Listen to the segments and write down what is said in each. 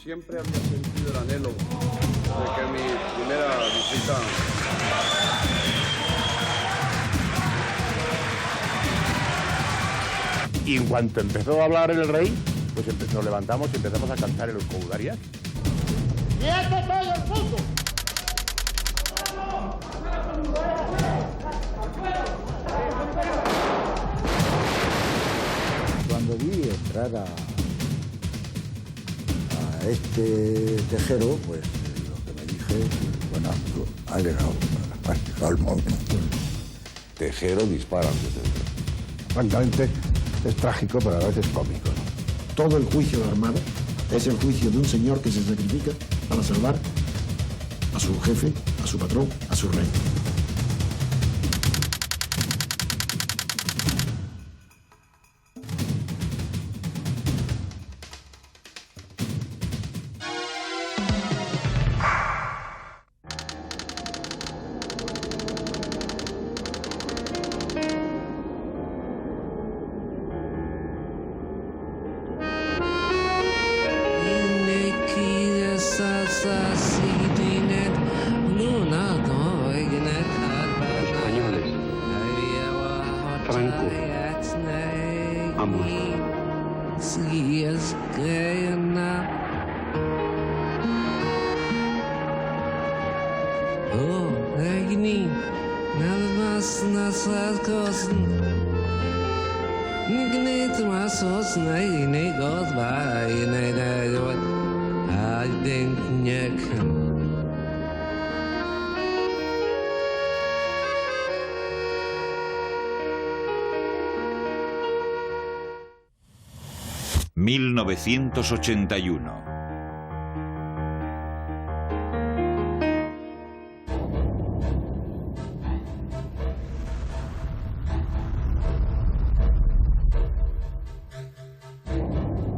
Siempre había sentido el anhelo de que mi primera visita... Y en cuanto empezó a hablar el rey, pues nos levantamos y empezamos a cantar el Euskogudariak. ¡Quieto todo el mundo! Cuando vi entrar a este Tejero, pues lo que me dije, bueno, ha llegado el momento. Tejero dispara. Francamente, es trágico, pero a veces cómico, ¿no? Todo el juicio de Armada es el juicio de un señor que se sacrifica para salvar a su jefe, a su patrón, a su rey. ...1981...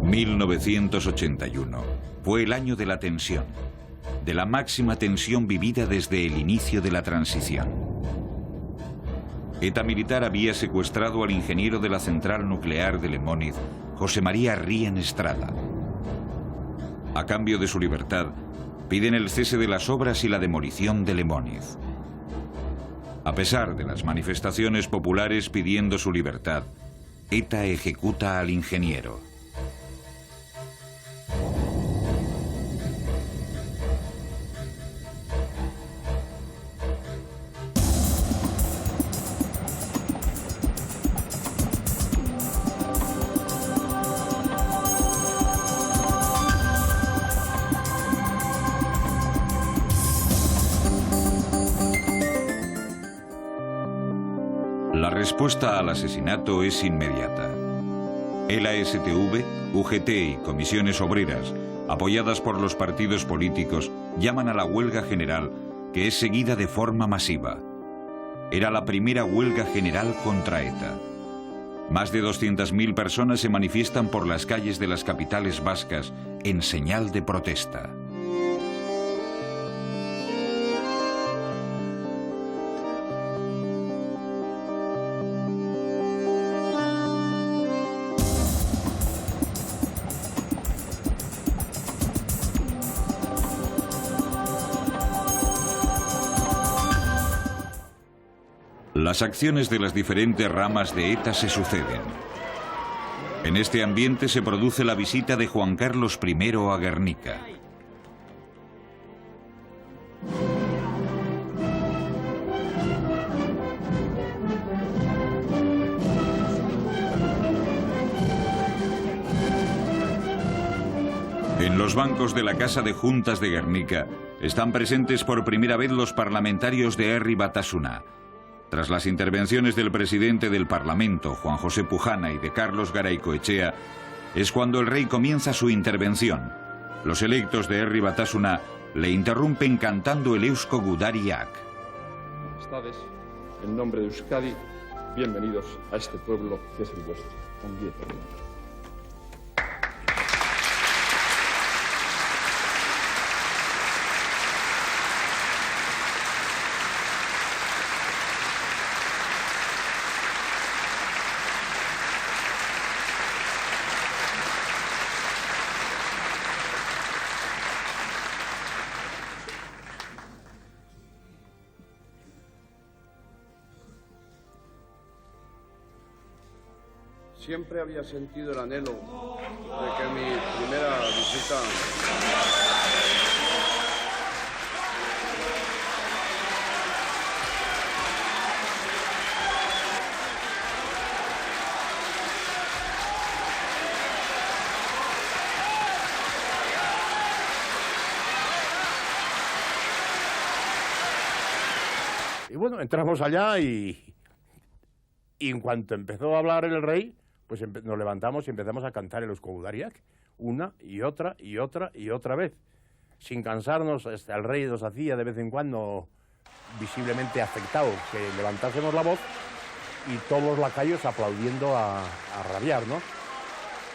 ...1981... fue el año de la tensión, de la máxima tensión vivida desde el inicio de la transición. ETA militar había secuestrado al ingeniero de la central nuclear de Lemóniz, José María Rien Estrada. A cambio de su libertad, piden el cese de las obras y la demolición de Lemóniz. A pesar de las manifestaciones populares pidiendo su libertad, ETA ejecuta al ingeniero. La respuesta al asesinato es inmediata. El ASTV, UGT y comisiones obreras, apoyadas por los partidos políticos, llaman a la huelga general, que es seguida de forma masiva. Era la primera huelga general contra ETA. Más de 200.000 personas se manifiestan por las calles de las capitales vascas en señal de protesta. Las acciones de las diferentes ramas de ETA se suceden. En este ambiente se produce la visita de Juan Carlos I a Guernica. En los bancos de la Casa de Juntas de Guernica están presentes por primera vez los parlamentarios de Herri Batasuna. Tras las intervenciones del presidente del Parlamento, Juan José Pujana, y de Carlos Garaikoetxea, es cuando el rey comienza su intervención. Los electos de Herri Batasuna le interrumpen cantando el Euskogudariak. Majestades, en nombre de Euskadi, bienvenidos a este pueblo que es el vuestro. Ongi etorri. Siempre había sentido el anhelo de que mi primera visita Y bueno, entramos allá y en cuanto empezó a hablar el rey, pues nos levantamos y empezamos a cantar el Euskogudariak, una y otra y otra y otra vez. Sin cansarnos, hasta el rey nos hacía de vez en cuando visiblemente afectado que levantásemos la voz y todos los lacayos aplaudiendo a rabiar, ¿no?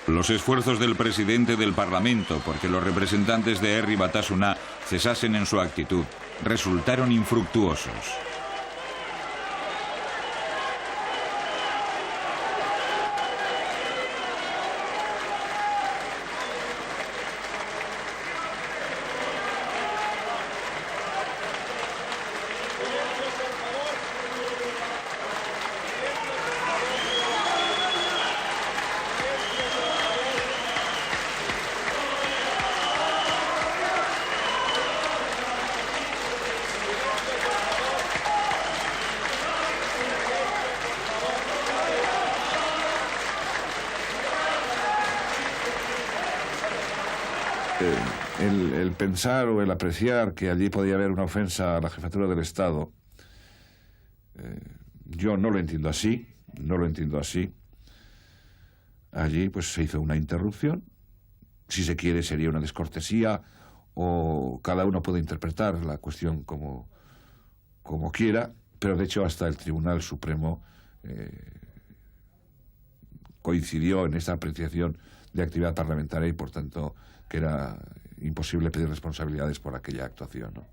Los esfuerzos del presidente del Parlamento porque los representantes de Herri Batasuna cesasen en su actitud resultaron infructuosos. El pensar o el apreciar que allí podía haber una ofensa a la jefatura del Estado, yo no lo entiendo así, no lo entiendo así. Allí pues se hizo una interrupción, si se quiere sería una descortesía, o cada uno puede interpretar la cuestión como quiera, pero de hecho hasta el Tribunal Supremo coincidió en esta apreciación de actividad parlamentaria y por tanto que era imposible pedir responsabilidades por aquella actuación, ¿no?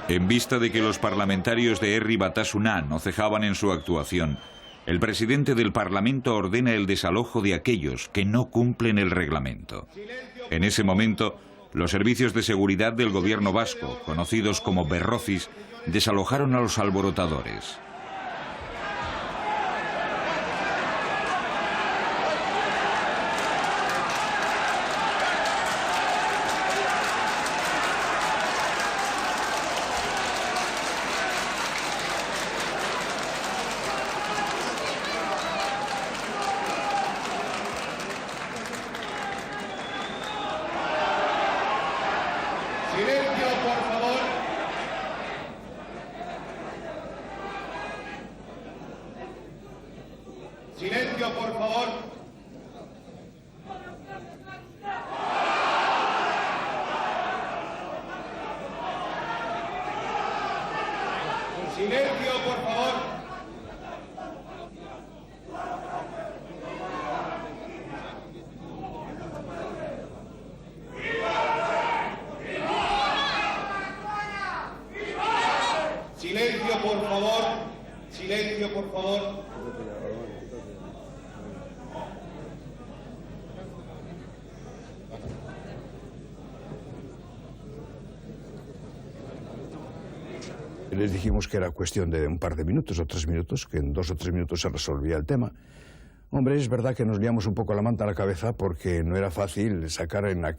En vista de que los parlamentarios de Herri Batasuna no cejaban en su actuación, el presidente del Parlamento ordena el desalojo de aquellos que no cumplen el reglamento. En ese momento, los servicios de seguridad del gobierno vasco, conocidos como berrocis, desalojaron a los alborotadores. Silencio, por favor. Silencio, por favor. Silencio, por favor. Silencio, por favor. Silencio, por favor. Les dijimos que era cuestión de un par de minutos o 3 minutos, que en 2 o 3 minutos se resolvía el tema. Hombre, es verdad que nos liamos un poco la manta a la cabeza porque no era fácil sacar en la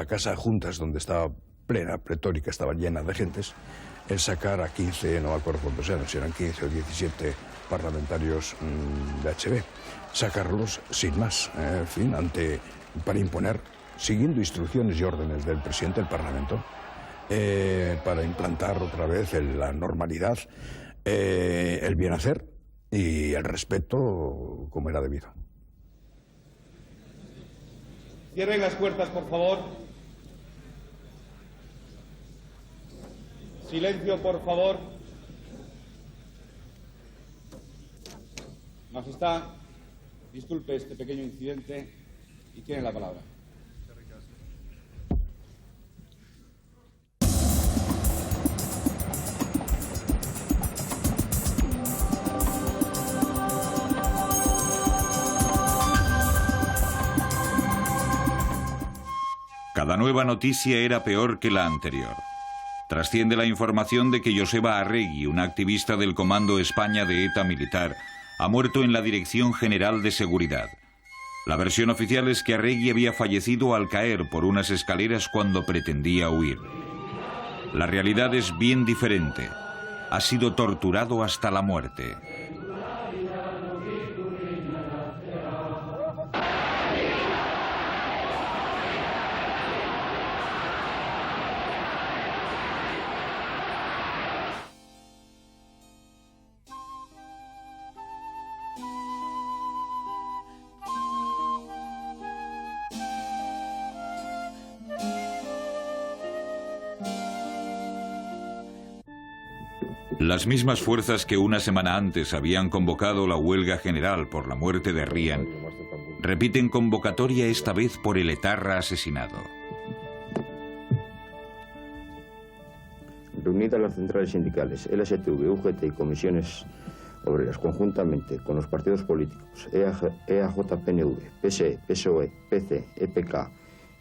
casa de juntas donde estaba plena, pletórica, estaba llena de gentes, el sacar a 15, no me acuerdo cuántos eran, si eran 15 o 17 parlamentarios de HB, sacarlos sin más, en fin, para imponer, siguiendo instrucciones y órdenes del presidente del Parlamento, para implantar otra vez la normalidad, el bien hacer y el respeto como era debido. Cierren las puertas, por favor. Silencio, por favor. Majestad, disculpe este pequeño incidente y tiene la palabra. Cada nueva noticia era peor que la anterior. Trasciende la información de que Joseba Arregui, un activista del Comando España de ETA militar, ha muerto en la Dirección General de Seguridad. La versión oficial es que Arregui había fallecido al caer por unas escaleras cuando pretendía huir. La realidad es bien diferente. Ha sido torturado hasta la muerte. Las mismas fuerzas que una semana antes habían convocado la huelga general por la muerte de Rian, repiten convocatoria esta vez por el etarra asesinado. Reunidas las centrales sindicales, LSTV, UGT y comisiones obreras, conjuntamente con los partidos políticos EAJ-PNV, PSE, PSOE, PC, EPK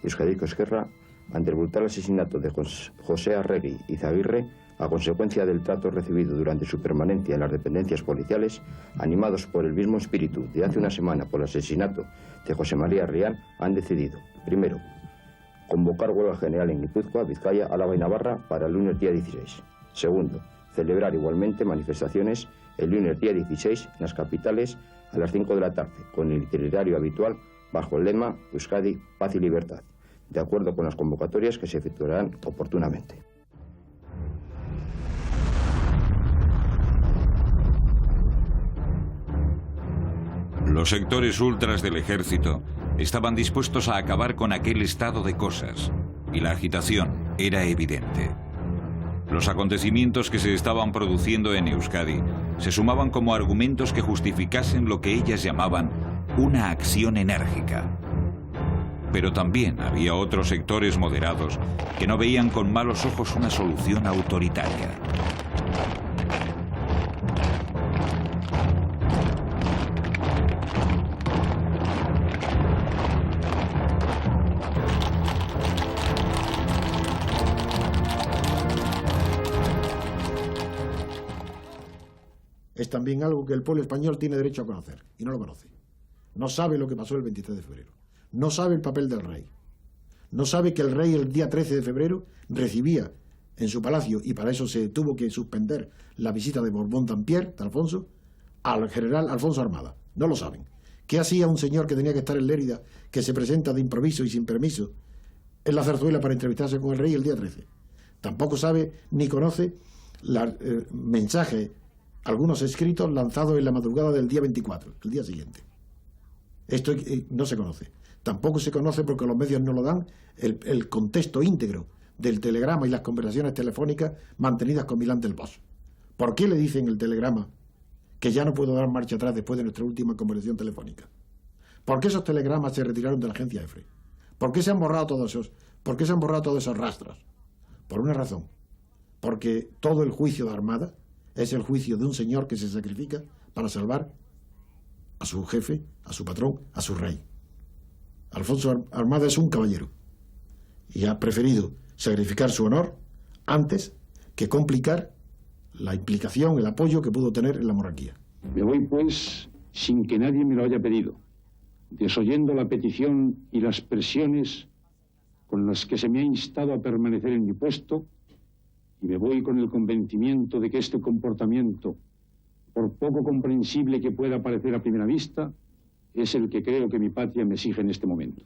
y Euskadiko Esquerra, ante el brutal asesinato de José Arregui y Zaguirre, a consecuencia del trato recibido durante su permanencia en las dependencias policiales, animados por el mismo espíritu de hace una semana por el asesinato de José María Rian, han decidido, primero, convocar huelga general en Guipúzcoa, Vizcaya, Álava y Navarra para el lunes día 16. Segundo, celebrar igualmente manifestaciones el lunes día 16 en las capitales a las 5 de la tarde, con el itinerario habitual bajo el lema Euskadi, Paz y Libertad, de acuerdo con las convocatorias que se efectuarán oportunamente. Los sectores ultras del ejército estaban dispuestos a acabar con aquel estado de cosas, y la agitación era evidente. Los acontecimientos que se estaban produciendo en Euskadi se sumaban como argumentos que justificasen lo que ellas llamaban una acción enérgica. Pero también había otros sectores moderados que no veían con malos ojos una solución autoritaria. Es también algo que el pueblo español tiene derecho a conocer, y no lo conoce. No sabe lo que pasó el 23 de febrero. No sabe el papel del rey. No sabe que el rey el día 13 de febrero recibía en su palacio, y para eso se tuvo que suspender la visita de Borbón-Dampierre, de Alfonso, al general Alfonso Armada. No lo saben. ¿Qué hacía un señor que tenía que estar en Lérida, que se presenta de improviso y sin permiso en la Zarzuela para entrevistarse con el rey el día 13? Tampoco sabe ni conoce los mensajes, algunos escritos lanzados en la madrugada del día 24, el día siguiente. Esto no se conoce. Tampoco se conoce, porque los medios no lo dan, el contexto íntegro del telegrama y las conversaciones telefónicas mantenidas con Milán del Bosch. ¿Por qué le dicen el telegrama que ya no puedo dar marcha atrás después de nuestra última conversación telefónica? ¿Por qué esos telegramas se retiraron de la agencia EFRE? ¿Por qué se han borrado todos esos rastros? Por una razón. Porque todo el juicio de Armada es el juicio de un señor que se sacrifica para salvar a su jefe, a su patrón, a su rey. Alfonso Armada es un caballero y ha preferido sacrificar su honor antes que complicar la implicación, el apoyo que pudo tener en la monarquía. Me voy, pues, sin que nadie me lo haya pedido, desoyendo la petición y las presiones con las que se me ha instado a permanecer en mi puesto, y me voy con el convencimiento de que este comportamiento, por poco comprensible que pueda parecer a primera vista, es el que creo que mi patria me exige en este momento.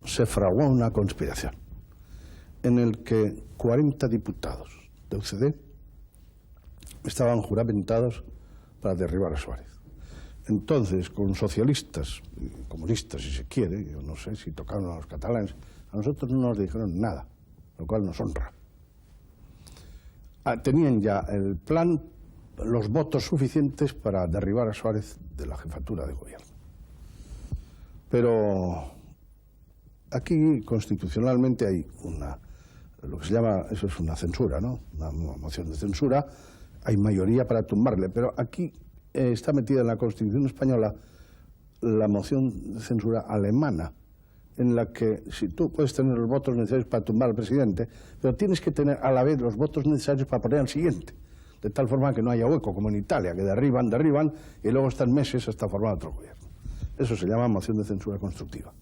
Se fraguó una conspiración en el que 40 diputados de UCD estaban juramentados para derribar a Suárez. Entonces, con socialistas, comunistas si se quiere, yo no sé si tocaron a los catalanes, a nosotros no nos dijeron nada, lo cual nos honra. Tenían ya el plan los votos suficientes para derribar a Suárez de la jefatura de gobierno. Pero aquí constitucionalmente hay lo que se llama, eso es una censura, ¿no? Una moción de censura, hay mayoría para tumbarle, pero aquí está metida en la Constitución española la moción de censura alemana, en la que si tú puedes tener los votos necesarios para tumbar al presidente, pero tienes que tener a la vez los votos necesarios para poner al siguiente, de tal forma que no haya hueco, como en Italia, que derriban, y luego están meses hasta formar otro gobierno. Eso se llama moción de censura constructiva.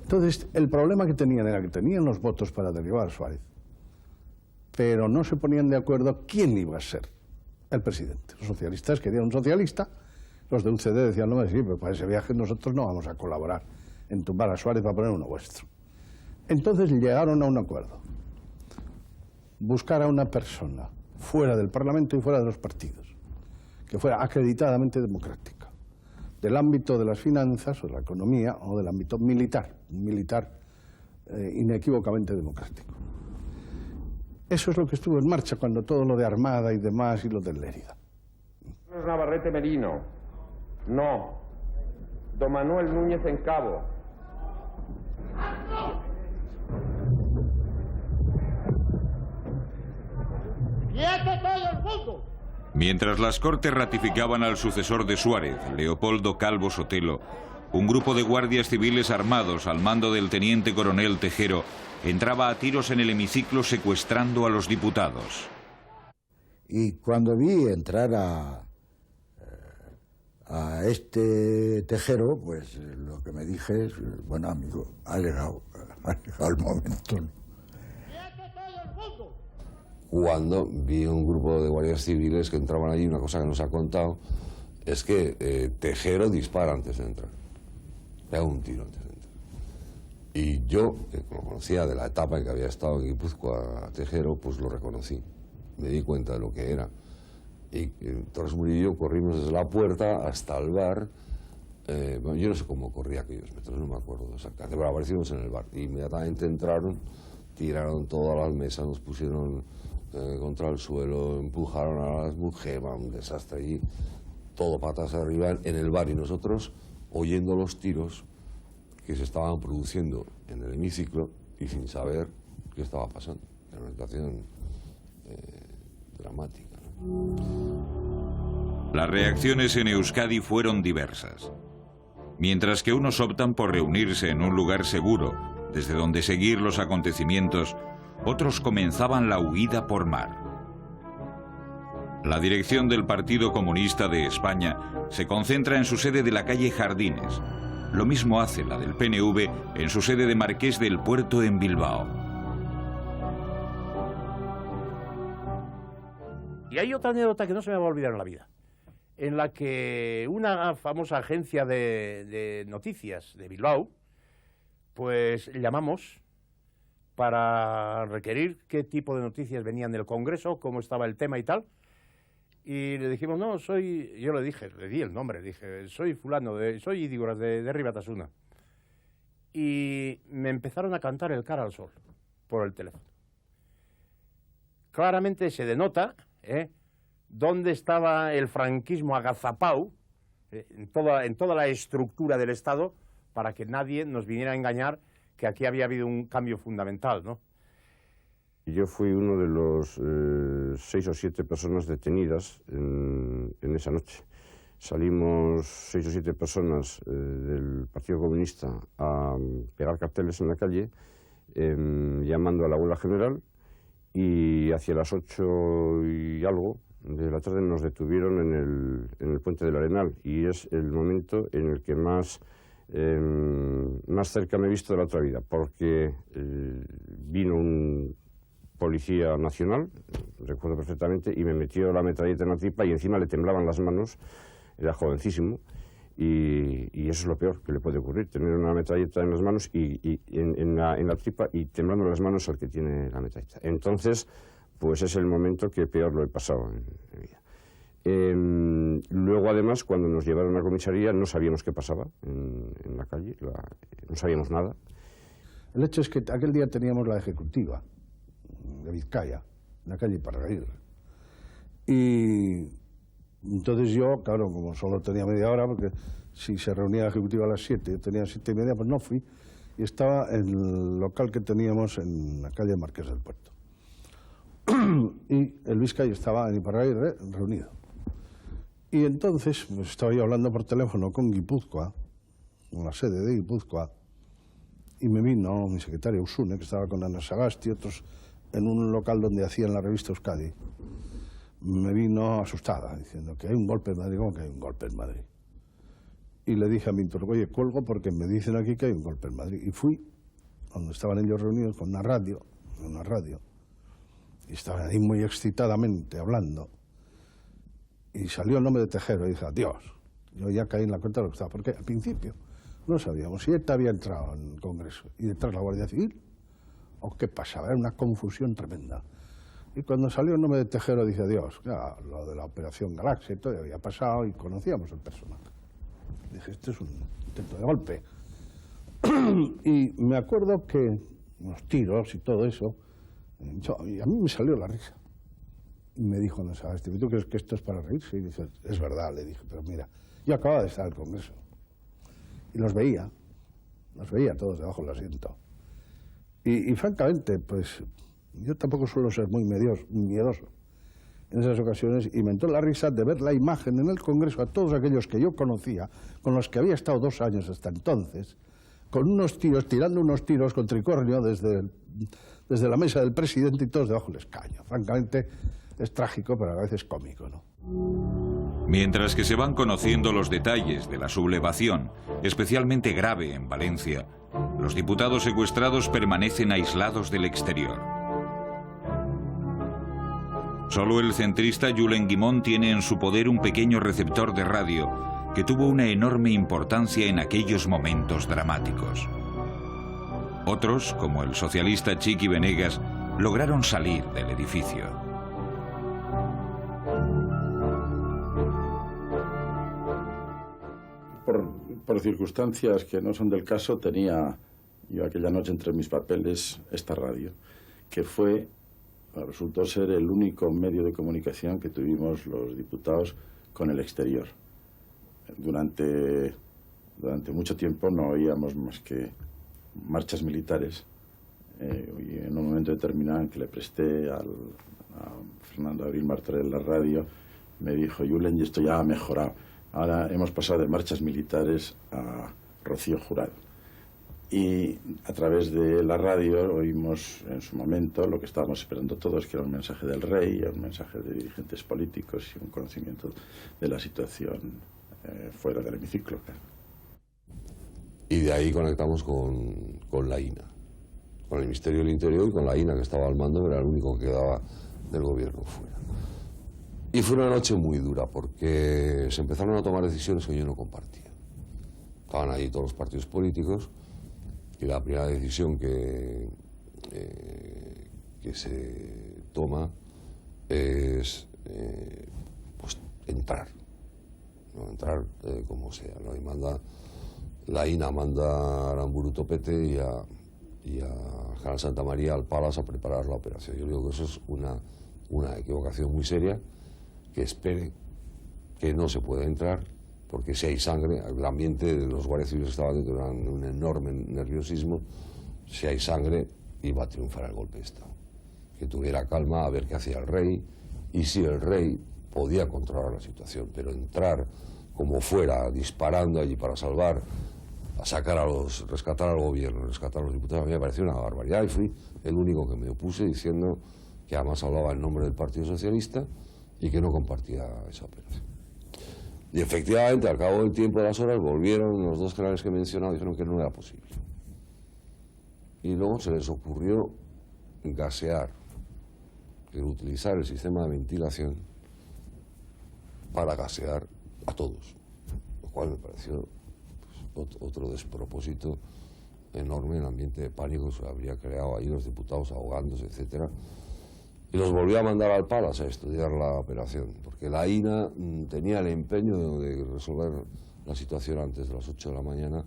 Entonces, el problema que tenían era que tenían los votos para derribar a Suárez, pero no se ponían de acuerdo quién iba a ser el presidente. Los socialistas querían un socialista, los de UCD decían, no, sí, pero para ese viaje nosotros no vamos a colaborar en tumbar a Suárez para poner uno vuestro. Entonces llegaron a un acuerdo. Buscar a una persona fuera del Parlamento y fuera de los partidos, que fuera acreditadamente democrática, del ámbito de las finanzas o de la economía o del ámbito militar, un militar inequívocamente democrático. Eso es lo que estuvo en marcha cuando todo lo de Armada y demás y lo de Lérida. Navarrete Merino. No. Don Manuel Núñez en Cabo. Mientras las Cortes ratificaban al sucesor de Suárez, Leopoldo Calvo Sotelo, un grupo de guardias civiles armados al mando del teniente coronel Tejero entraba a tiros en el hemiciclo secuestrando a los diputados. Y cuando vi entrar a este Tejero, pues lo que me dije es, bueno, amigo, ha llegado el momento. Cuando vi un grupo de guardias civiles que entraban allí, una cosa que nos ha contado es que Tejero dispara antes de entrar, pega un tiro antes de entrar. Y yo, que lo conocía de la etapa en que había estado en Guipúzcoa a Tejero, pues lo reconocí, me di cuenta de lo que era. Y Torres Murillo corrimos desde la puerta hasta el bar. Bueno, yo no sé cómo corría aquellos metros, no me acuerdo exactamente, pero aparecimos en el bar. Y inmediatamente entraron, tiraron todas las mesas, nos pusieron contra el suelo, empujaron a las mujeres, un desastre allí, todo patas arriba en el bar. Y nosotros oyendo los tiros que se estaban produciendo en el hemiciclo y sin saber qué estaba pasando. Era una situación dramática. Las reacciones en Euskadi fueron diversas. Mientras que unos optan por reunirse en un lugar seguro, desde donde seguir los acontecimientos, otros comenzaban la huida por mar. La dirección del Partido Comunista de España se concentra en su sede de la calle Jardines. Lo mismo hace la del PNV en su sede de Marqués del Puerto en Bilbao. Y hay otra anécdota que no se me va a olvidar en la vida, en la que una famosa agencia de noticias de Bilbao, pues llamamos para requerir qué tipo de noticias venían del Congreso, cómo estaba el tema y tal, y le dijimos, no, yo le dije, le di el nombre, dije, soy fulano, soy Ídigoras de Ribatasuna. Y me empezaron a cantar el Cara al Sol por el teléfono. Claramente se denota dónde estaba el franquismo agazapao en toda la estructura del Estado, para que nadie nos viniera a engañar que aquí había habido un cambio fundamental, ¿no? Yo fui uno de los 6 o 7 personas detenidas en esa noche. Salimos 6 o 7 personas del Partido Comunista a pegar carteles en la calle, llamando a la huelga general, y hacia las 8 y algo de la tarde nos detuvieron en el puente del Arenal, y es el momento en el que más cerca me he visto de la otra vida, porque vino un policía nacional, recuerdo perfectamente, y me metió la metralleta en la tripa y encima le temblaban las manos, era jovencísimo, y eso es lo peor que le puede ocurrir, tener una metralleta en las manos y en la tripa y temblando las manos al que tiene la metralleta. Entonces, pues es el momento que peor lo he pasado en mi vida. Luego, además, cuando nos llevaron a la comisaría, no sabíamos qué pasaba en la calle, no sabíamos nada. El hecho es que aquel día teníamos la ejecutiva de Vizcaya, en la calle Parraguirre. Y Entonces yo, claro, como solo tenía media hora, porque si se reunía la ejecutiva a las 7, yo tenía 7:30, pues no fui. Y estaba en el local que teníamos en la calle Marqués del Puerto. Y el Vizcay estaba en Iparragüe reunido. Y entonces pues, estaba yo hablando por teléfono con Guipúzcoa, con la sede de Guipúzcoa, y me vino mi secretario Usune, que estaba con Ana Sagasti y otros en un local donde hacían la revista Euskadi. Me vino asustada, diciendo que hay un golpe en Madrid. ¿Cómo que hay un golpe en Madrid? Y le dije a mi interlocutor, oye, cuelgo porque me dicen aquí que hay un golpe en Madrid. Y fui, donde estaban ellos reunidos con una radio, y estaban ahí muy excitadamente hablando. Y salió el nombre de Tejero y dije, adiós. Yo ya caí en la cuenta de lo que estaba, porque al principio no sabíamos si ETA había entrado en el Congreso y detrás la Guardia Civil, o qué pasaba, era una confusión tremenda. Y cuando salió el nombre de Tejero dije, adiós, ya, lo de la Operación Galaxia y todo había pasado y conocíamos el personaje. Dije, este es un intento de golpe. Y me acuerdo que los tiros y todo eso, y a mí me salió la risa. Y me dijo, no sabes, ¿tú crees que esto es para reírse? Y dice, es verdad, le dije, pero mira, yo acababa de estar en el Congreso. Y los veía todos debajo del asiento. Y francamente, pues yo tampoco suelo ser muy miedoso en esas ocasiones, y me entró la risa de ver la imagen en el Congreso a todos aquellos que yo conocía, con los que había estado 2 años hasta entonces, con unos tiros, tirando unos tiros con tricornio desde la mesa del presidente y todos debajo del escaño. Francamente, es trágico, pero a veces cómico, ¿no? Mientras que se van conociendo los detalles de la sublevación, especialmente grave en Valencia, los diputados secuestrados permanecen aislados del exterior. Solo el centrista Julen Guimont tiene en su poder un pequeño receptor de radio que tuvo una enorme importancia en aquellos momentos dramáticos. Otros, como el socialista Chiqui Venegas, lograron salir del edificio. Por circunstancias que no son del caso, tenía yo aquella noche entre mis papeles esta radio, que resultó ser el único medio de comunicación que tuvimos los diputados con el exterior. Durante mucho tiempo no oíamos más que marchas militares, y en un momento determinado en que le presté a Fernando Abril Martorell la radio, me dijo, Julen, y esto ya ha mejorado. Ahora hemos pasado de marchas militares a Rocío Jurado. Y a través de la radio oímos en su momento lo que estábamos esperando todos, que era un mensaje del rey, un mensaje de dirigentes políticos y un conocimiento de la situación fuera del hemiciclo. Y de ahí conectamos con la INA, con el Ministerio del Interior y con la INA, que estaba al mando, era el único que quedaba del gobierno fuera. Y fue una noche muy dura porque se empezaron a tomar decisiones que yo no compartía. Estaban ahí todos los partidos políticos y la primera decisión que se toma es pues entrar, ¿no? Entrar como sea, ¿no? Y la INA manda a Aramburu Topete y a General Santa María al Palas a preparar la operación. Yo digo que eso es una equivocación muy seria, que espere, que no se puede entrar, porque si hay sangre, el ambiente de los guardias civiles estaba dentro de un enorme nerviosismo, si hay sangre iba a triunfar el golpe de Estado. Que tuviera calma a ver qué hacía el rey, y si el rey podía controlar la situación, pero entrar como fuera, disparando allí para salvar, rescatar al gobierno, rescatar a los diputados, a mí me pareció una barbaridad, y fui el único que me opuse diciendo que además hablaba en nombre del Partido Socialista y que no compartía esa operación. Y efectivamente, al cabo del tiempo de las horas, volvieron los 2 generales que he mencionado y dijeron que no era posible. Y luego se les ocurrió gasear, utilizar el sistema de ventilación para gasear a todos, lo cual me pareció pues, otro despropósito enorme. El ambiente de pánico se habría creado ahí, los diputados ahogándose, etcétera. Y los volvió a mandar al Palas a estudiar la operación, porque la INA tenía el empeño de resolver la situación antes de las 8 de la mañana,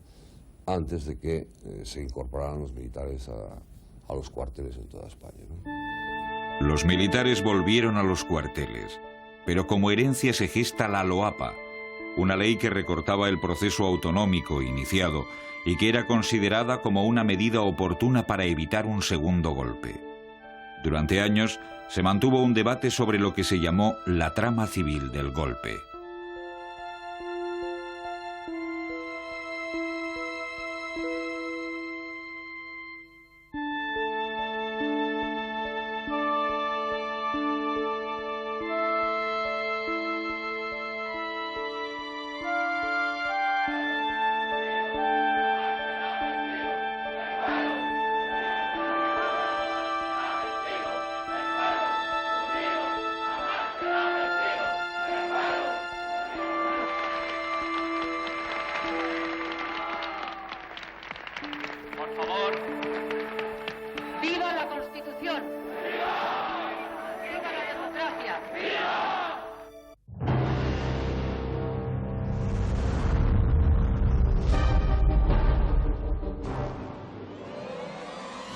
antes de que se incorporaran los militares a los cuarteles en toda España, ¿no? Los militares volvieron a los cuarteles. pero como herencia se gesta la Loapa, una ley que recortaba el proceso autonómico iniciado y que era considerada como una medida oportuna para evitar un segundo golpe. Durante años se mantuvo un debate sobre lo que se llamó la trama civil del golpe.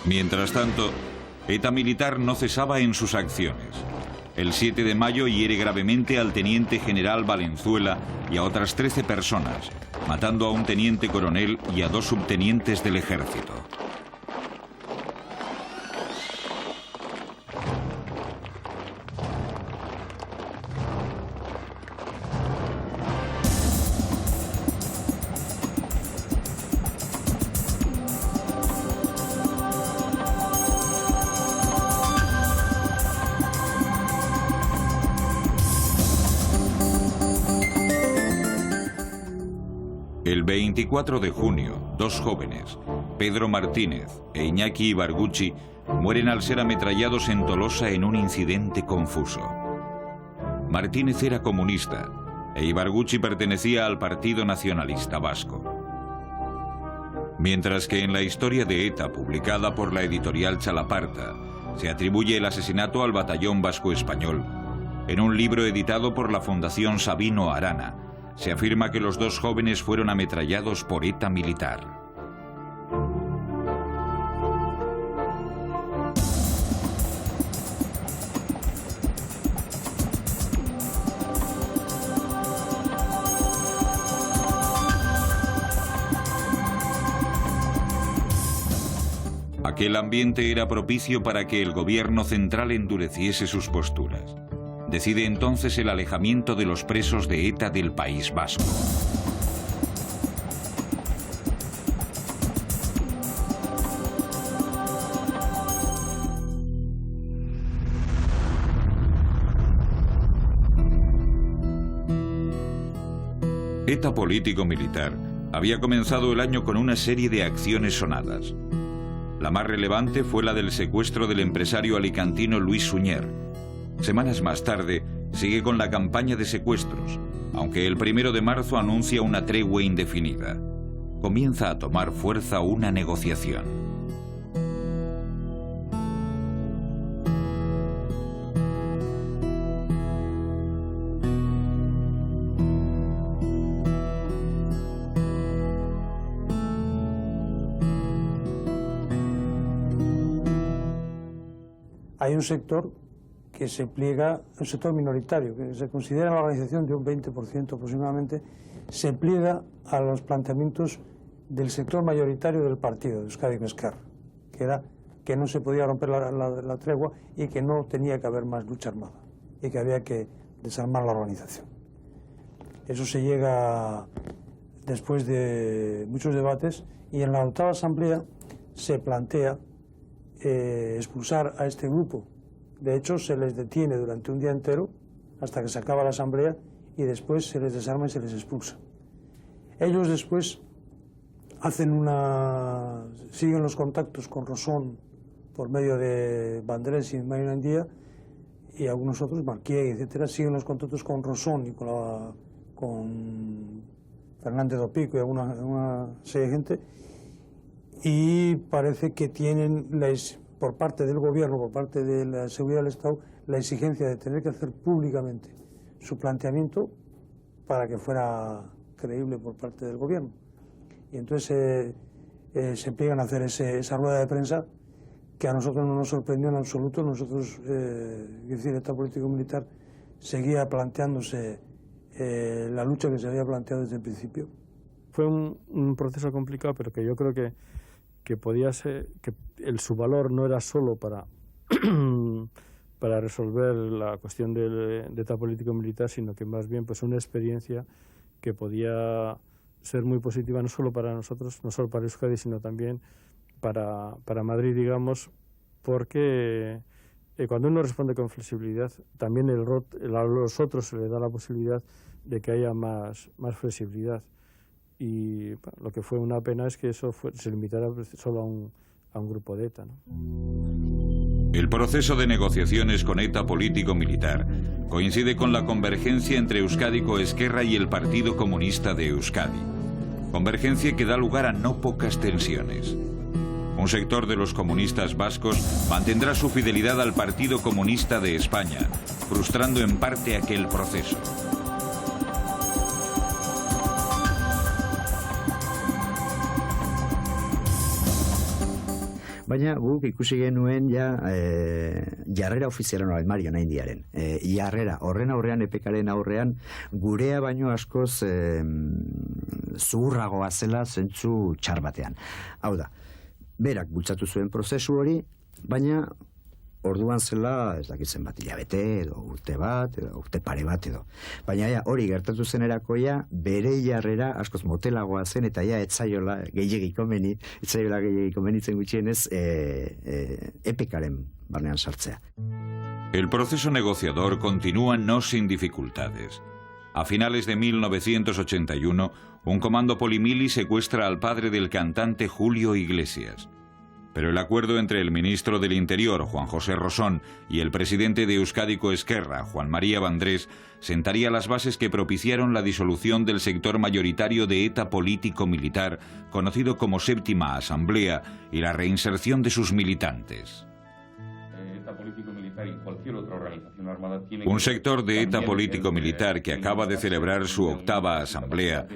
Mientras tanto, ETA militar no cesaba en sus acciones. El 7 de mayo hiere gravemente al teniente general Valenzuela y a otras 13 personas, matando a un teniente coronel y a 2 subtenientes del ejército. El 24 de junio, 2 jóvenes, Pedro Martínez e Iñaki Ibarguchi, mueren al ser ametrallados en Tolosa en un incidente confuso. Martínez era comunista e Ibarguchi pertenecía al Partido Nacionalista Vasco. Mientras que en la historia de ETA, publicada por la editorial Chalaparta, se atribuye el asesinato al Batallón Vasco Español, en un libro editado por la Fundación Sabino Arana, se afirma que los 2 jóvenes fueron ametrallados por ETA militar. Aquel ambiente era propicio para que el gobierno central endureciese sus posturas. Decide entonces el alejamiento de los presos de ETA del País Vasco. ETA político-militar había comenzado el año con una serie de acciones sonadas. La más relevante fue la del secuestro del empresario alicantino Luis Suñer. Semanas más tarde, sigue con la campaña de secuestros, aunque el 1 de marzo anuncia una tregua indefinida. Comienza a tomar fuerza una negociación. Hay un sector que se pliega, un sector minoritario, que se considera una organización de un 20% aproximadamente, se pliega a los planteamientos del sector mayoritario del partido, de Euskadi Ezkerra, que era que no se podía romper la tregua y que no tenía que haber más lucha armada y que había que desarmar la organización. Eso se llega después de muchos debates y en la 8ª asamblea se plantea expulsar a este grupo. De hecho, se les detiene durante un día entero hasta que se acaba la asamblea y después se les desarma y se les expulsa. Ellos después siguen los contactos con Rosón por medio de Vandrés y Mario Andía y algunos otros, Marquiegui, etcétera, siguen los contactos con Rosón y con Fernández do Pico y alguna serie de gente, y parece que tienen por parte del gobierno, por parte de la seguridad del Estado, la exigencia de tener que hacer públicamente su planteamiento para que fuera creíble por parte del gobierno. Y entonces se empiezan a hacer esa rueda de prensa que a nosotros no nos sorprendió en absoluto. Nosotros, es decir, ETA político-militar, seguía planteándose la lucha que se había planteado desde el principio. Fue un proceso complicado, pero que yo creo que podía ser, que su valor no era solo para resolver la cuestión de ETA político-militar, sino que más bien pues una experiencia que podía ser muy positiva no solo para nosotros, no solo para Euskadi, sino también para Madrid, digamos, porque cuando uno responde con flexibilidad, también a los otros se le da la posibilidad de que haya más flexibilidad. Y bueno, lo que fue una pena es que eso se limitara solo a un grupo de ETA, ¿no? El proceso de negociaciones con ETA político-militar coincide con la convergencia entre Euskadiko Ezkerra y el Partido Comunista de Euskadi. Convergencia que da lugar a no pocas tensiones. Un sector de los comunistas vascos mantendrá su fidelidad al Partido Comunista de España, frustrando en parte aquel proceso. Baina guk ikusi genuen jarrera ofiziala nolait Marion Indiaren. Jarrera horren aurrean, EPKaren aurrean, gurea baino askoz zuhurragoa zela zentzu txar batean. Hau da, berak bultzatu zuen prozesu hori, baina orduan zela, ez dakit zenbat hilabete, edo urte bat, edo urte pare bat, edo. Baina hori gertatu zenerakoia, bere jarrera askoz motelagoa zen, eta etzaiola gehiegi komenitzen gutxienez EPKaren barnean sartzea. El proceso negociador continúa no sin dificultades. A finales de 1981, un comando polimili secuestra al padre del cantante Julio Iglesias. Pero el acuerdo entre el ministro del Interior, Juan José Rosón, y el presidente de Euskadiko Ezkerra, Juan María Vandrés, sentaría las bases que propiciaron la disolución del sector mayoritario de ETA político-militar, conocido como Séptima Asamblea, y la reinserción de sus militantes. Un sector de ETA político-militar que acaba de celebrar su 8ª asamblea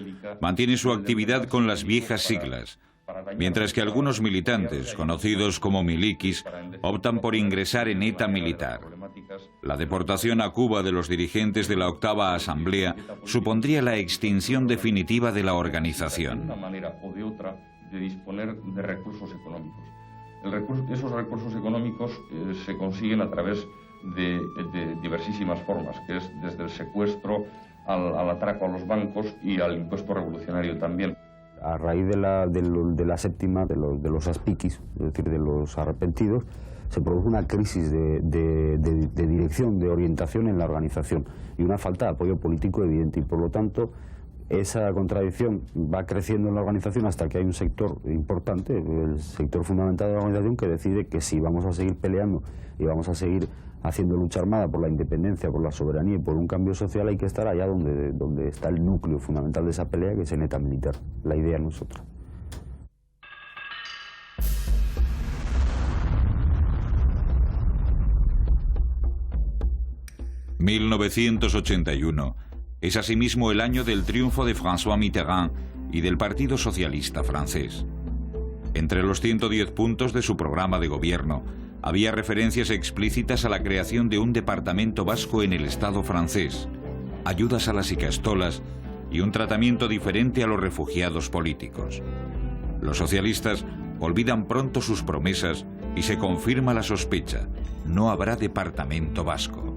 mantiene su actividad con las viejas siglas, mientras que algunos militantes, conocidos como milikis, optan por ingresar en ETA militar. La deportación a Cuba de los dirigentes de la 8ª asamblea supondría la extinción definitiva de la organización. De una manera o de otra de disponer de recursos económicos. Esos recursos económicos se consiguen a través de diversísimas formas, que es desde el secuestro al atraco a los bancos y al impuesto revolucionario también. A raíz de la séptima, de los aspiquis, es decir, de los arrepentidos, se produjo una crisis de dirección, de orientación en la organización y una falta de apoyo político evidente, y por lo tanto esa contradicción va creciendo en la organización hasta que hay un sector importante, el sector fundamental de la organización, que decide que si vamos a seguir peleando y vamos a seguir haciendo lucha armada por la independencia, por la soberanía y por un cambio social, hay que estar allá donde está el núcleo fundamental de esa pelea, que es en ETA militar. La idea no es otra. ...1981... es asimismo el año del triunfo de François Mitterrand y del Partido Socialista francés. Entre los 110 puntos de su programa de gobierno había referencias explícitas a la creación de un departamento vasco en el Estado francés, ayudas a las ikastolas y un tratamiento diferente a los refugiados políticos. Los socialistas olvidan pronto sus promesas y se confirma la sospecha: no habrá departamento vasco.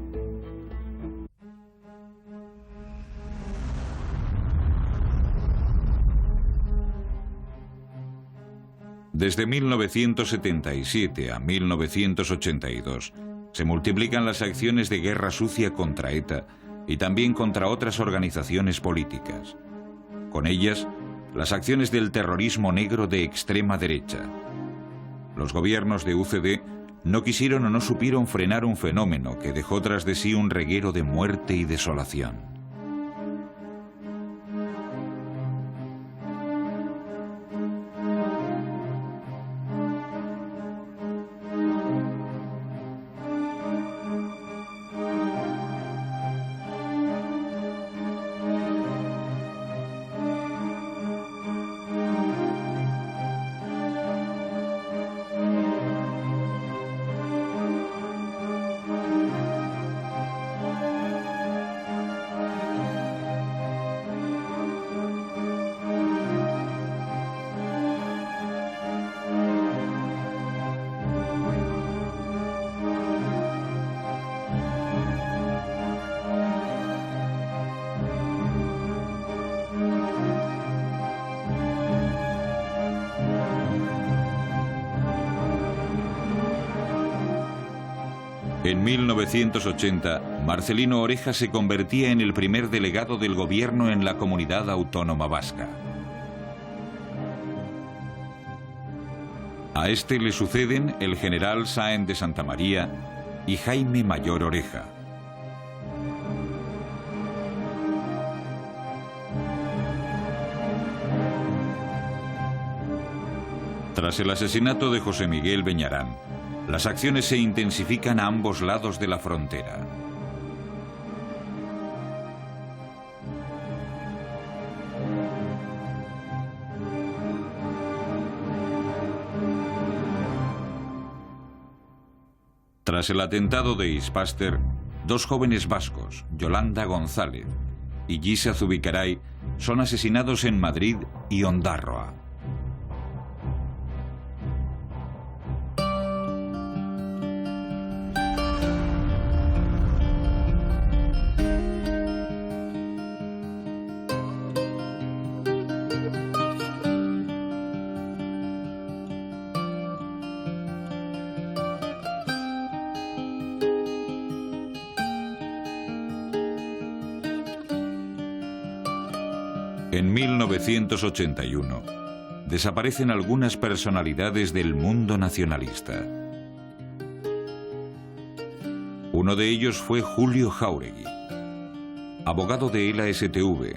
Desde 1977 a 1982 se multiplican las acciones de guerra sucia contra ETA y también contra otras organizaciones políticas. Con ellas, las acciones del terrorismo negro de extrema derecha. Los gobiernos de UCD no quisieron o no supieron frenar un fenómeno que dejó tras de sí un reguero de muerte y desolación. En 1980, Marcelino Oreja se convertía en el primer delegado del gobierno en la comunidad autónoma vasca. A este le suceden el general Sáenz de Santamaría y Jaime Mayor Oreja. Tras el asesinato de José Miguel Beñarán, las acciones se intensifican a ambos lados de la frontera. Tras el atentado de Ispaster, dos jóvenes vascos, Yolanda González y Gisa Zubicaray, son asesinados en Madrid y Ondarroa. En 1981, desaparecen algunas personalidades del mundo nacionalista. Uno de ellos fue Julio Jáuregui, abogado de la STV,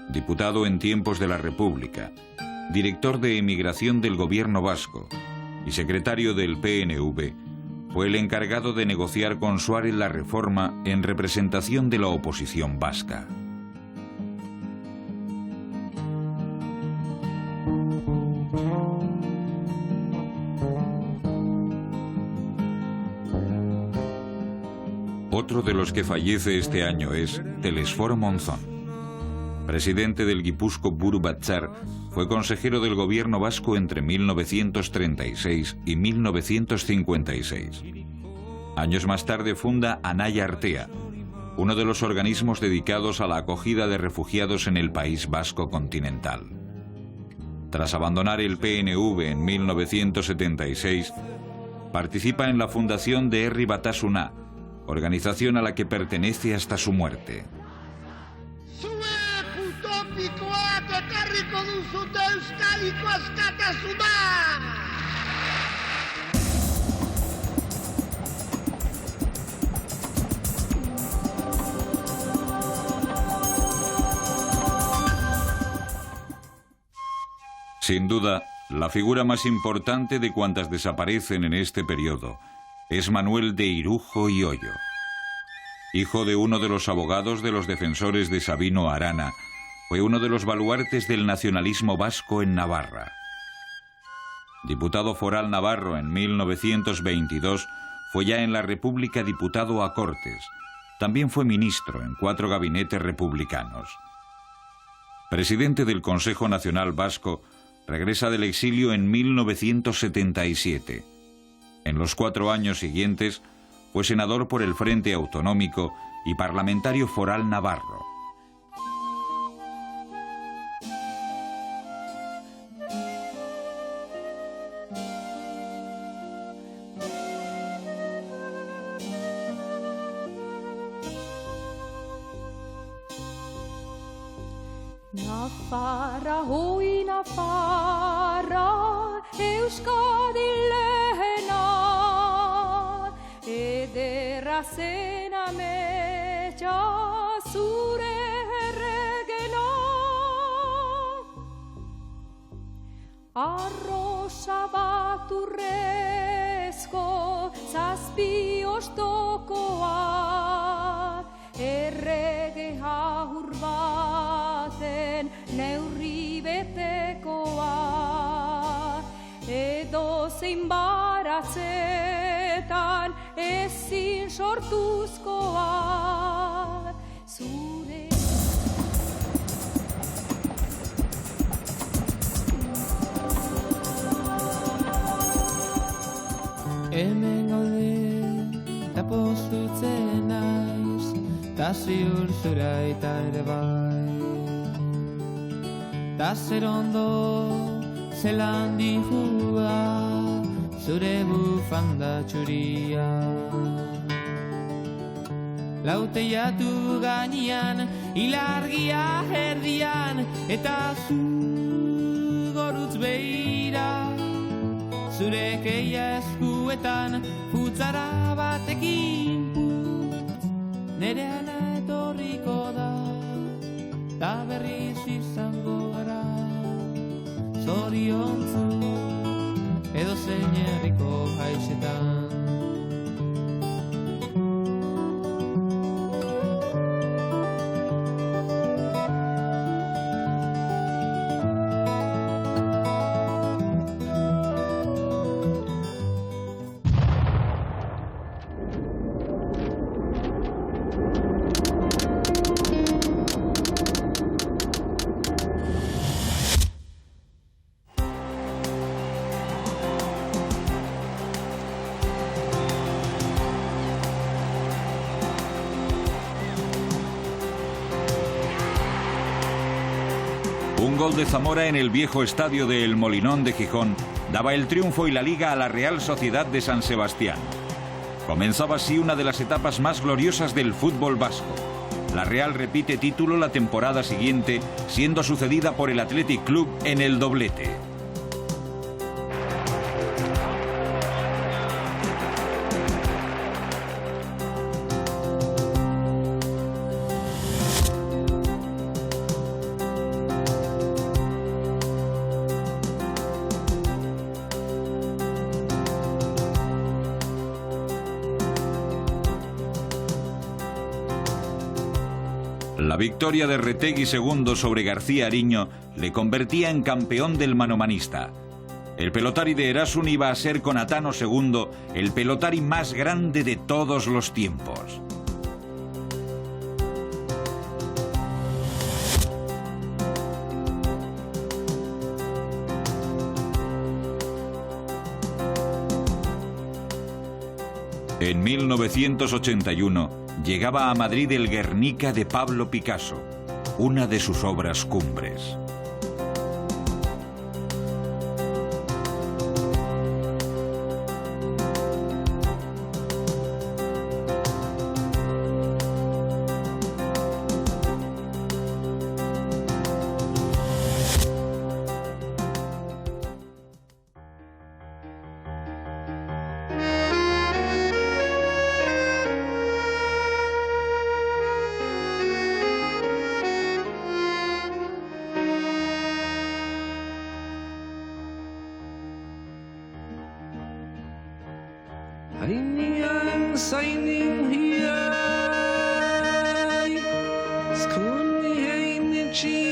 diputado en tiempos de la República, director de emigración del gobierno vasco y secretario del PNV. Fue el encargado de negociar con Suárez la reforma en representación de la oposición vasca. Otro de los que fallece este año es Telesforo Monzón. Presidente del Gipuzko Buru Batzar, fue consejero del gobierno vasco entre 1936 y 1956. Años más tarde funda Anaya Artea, uno de los organismos dedicados a la acogida de refugiados en el País Vasco continental. Tras abandonar el PNV en 1976, participa en la fundación de Herri Batasuna, organización a la que pertenece hasta su muerte. Sin duda, la figura más importante de cuantas desaparecen en este periodo es Manuel de Irujo y Hoyo. Hijo de uno de los abogados de los defensores de Sabino Arana, fue uno de los baluartes del nacionalismo vasco en Navarra. Diputado foral navarro en 1922, fue ya en la República diputado a Cortes. También fue ministro en 4 gabinetes republicanos. Presidente del Consejo Nacional Vasco, regresa del exilio en 1977. En los 4 años siguientes, fue senador por el Frente Autonómico y parlamentario foral navarro. Nafarra, hui Nafarra, Euskadi lehena, ederra zen ametsa zure erregena. Arrosa bat urrezko zazpi ostokoa, errege ahur baten neurri betekoa, edozein baratzetan ezin sortuzkoa, zure. Hemen gaude, ta pozutzen naiz, ta ziur zura eta ere bai. Ta zer ondo, zelan dihua, zure bufanda txuria. Lauteiatu gainean, ilargia erdian, eta zu gorutz behira. Zure keia eskuetan, futzara batekin putz, nere ana etorriko da, ta berriz izango gara. Zoriontzu, edo zein herriko haizetan. Un gol de Zamora en el viejo estadio de El Molinón de Gijón daba el triunfo y la Liga a la Real Sociedad de San Sebastián. Comenzaba así una de las etapas más gloriosas del fútbol vasco. La Real repite título la temporada siguiente, siendo sucedida por el Athletic Club en el doblete. La victoria de Retegui II sobre García Ariño le convertía en campeón del manomanista. El pelotari de Erasun iba a ser con Atano II el pelotari más grande de todos los tiempos. En 1981 llegaba a Madrid el Guernica de Pablo Picasso, una de sus obras cumbres. Hainian zainin hiai, skuni heine chi